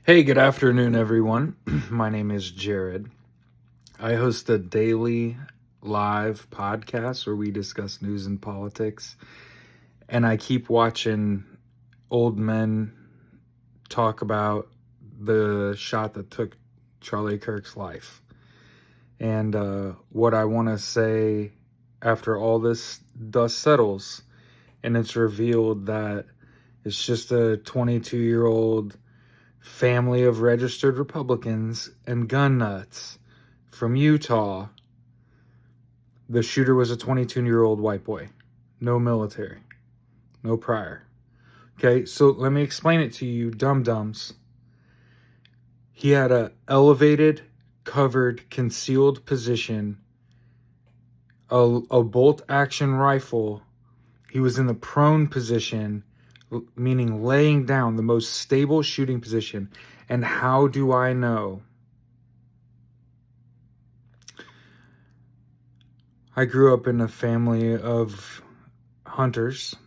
Hey, good afternoon, everyone. My name is Jared. I host a daily live podcast where we discuss news and politics. And I keep watching old men talk about the shot that took Charlie Kirk's life. And what I want to say after all this dust settles and it's revealed that it's just a 22-year-old family of registered Republicans and gun nuts from Utah. The shooter was a 22-year-old white boy. No military. No prior. Okay, so let me explain it to you, dum-dums. He had a elevated, covered, concealed position, a bolt-action rifle. He was in the prone position, meaning laying down, the most stable shooting position. And how do I know? I grew up in a family of hunters.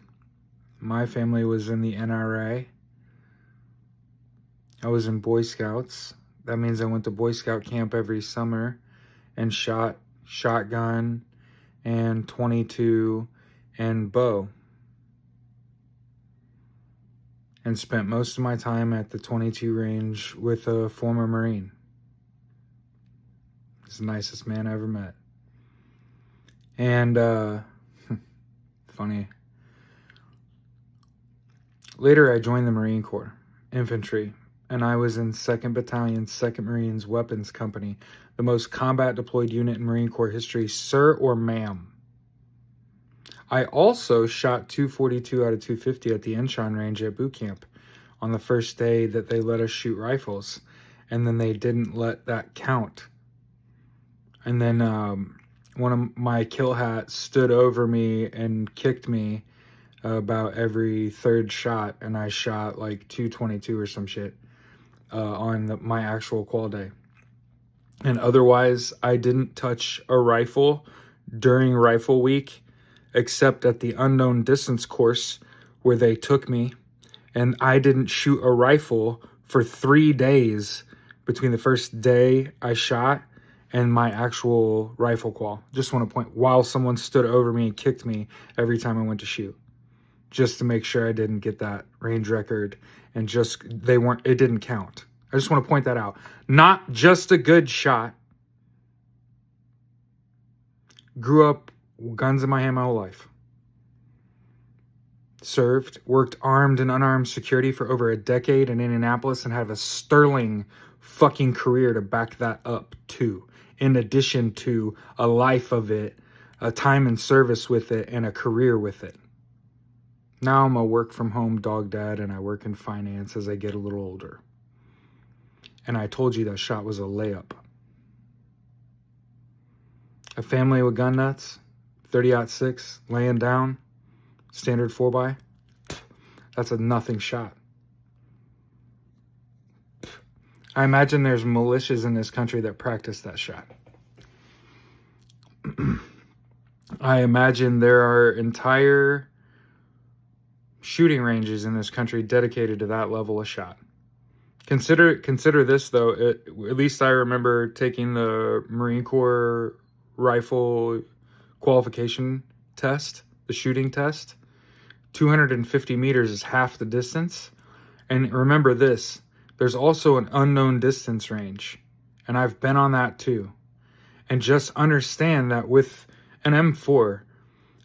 My family was in the NRA. I was in Boy Scouts. That means I went to Boy Scout camp every summer and shot shotgun and 22 and bow. And spent most of my time at the 22 range with a former Marine. He's the nicest man I ever met. And, funny. Later, I joined the Marine Corps, infantry, and I was in 2nd Battalion, 2nd Marines Weapons Company, the most combat deployed unit in Marine Corps history, sir or ma'am. I also shot 242 out of 250 at the Enshon range at boot camp on the first day that they let us shoot rifles, and then they didn't let that count. And then one of my kill hats stood over me and kicked me about every third shot, and I shot like 222 or some shit on my actual qual day. And otherwise, I didn't touch a rifle during rifle week, except at the unknown distance course where they took me, and I didn't shoot a rifle for 3 days between the first day I shot and my actual rifle qual. Just want to point, while someone stood over me and kicked me every time I went to shoot, just to make sure I didn't get that range record, and it didn't count. I just want to point that out. Not just a good shot. Grew up guns in my hand my whole life. Served, worked armed and unarmed security for over a decade in Indianapolis and have a sterling fucking career to back that up too. In addition to a life of it, a time in service with it, and a career with it. Now I'm a work from home dog dad, and I work in finance as I get a little older. And I told you that shot was a layup. A family with gun nuts, 30-06, laying down, standard 4x. That's a nothing shot. I imagine there's militias in this country that practice that shot. I imagine there are entire shooting ranges in this country dedicated to that level of shot. Consider this, though. At least I remember taking the Marine Corps rifle qualification test, the shooting test. 250 meters is half the distance. And remember this, there's also an unknown distance range. And I've been on that too. And just understand that with an M4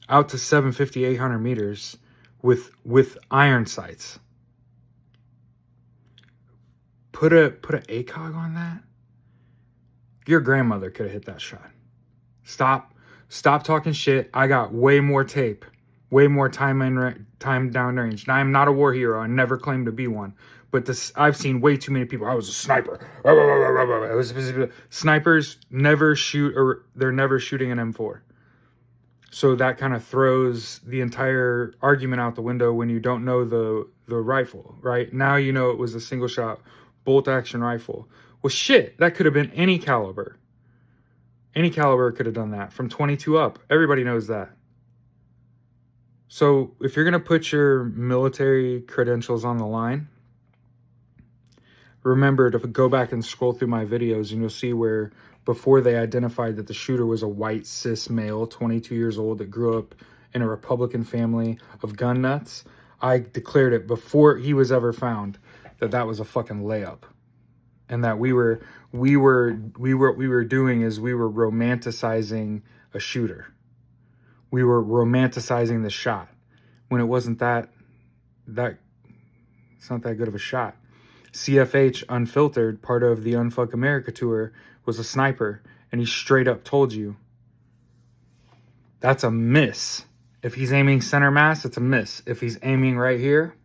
out to 750, 800 meters with iron sights, put a ACOG on that, your grandmother could have hit that shot. Stop talking shit. I got way more tape, way more time down range. Now, I'm not a war hero. I never claimed to be one. But I've seen way too many people. I was a sniper. Snipers never shoot, or they're never shooting an M4. So that kind of throws the entire argument out the window when you don't know the rifle, right? Now you know it was a single shot bolt action rifle. Well, shit, that could have been any caliber. Any caliber could have done that from 22 up. Everybody knows that. So if you're going to put your military credentials on the line, remember to go back and scroll through my videos, and you'll see where before they identified that the shooter was a white cis male, 22 years old, that grew up in a Republican family of gun nuts, I declared it before he was ever found that that was a fucking layup. And that we were doing is we were romanticizing a shooter. We were romanticizing the shot when it wasn't that it's not that good of a shot. CFH Unfiltered, part of the Unfuck America tour, was a sniper, and he straight up told you that's a miss. If he's aiming center mass, it's a miss. If he's aiming right here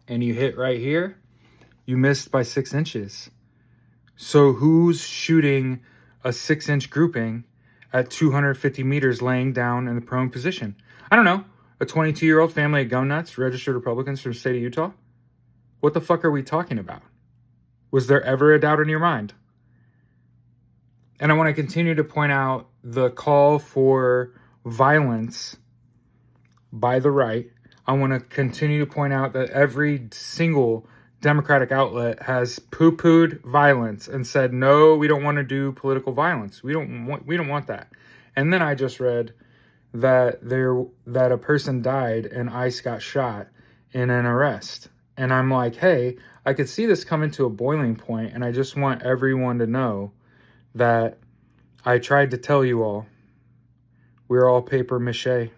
and you hit right here, you missed by 6 inches. So who's shooting a 6-inch grouping at 250 meters laying down in the prone position? I don't know. A 22-year-old family of gun nuts, registered Republicans from the state of Utah? What the fuck are we talking about? Was there ever a doubt in your mind? And I want to continue to point out the call for violence by the right. I want to continue to point out that every single Democratic outlet has poo-pooed violence and said, no, we don't want to do political violence. We don't want that. And then I just read that a person died and ICE got shot in an arrest. And I'm like, hey, I could see this coming to a boiling point, and I just want everyone to know that I tried to tell you all, we're all paper mache.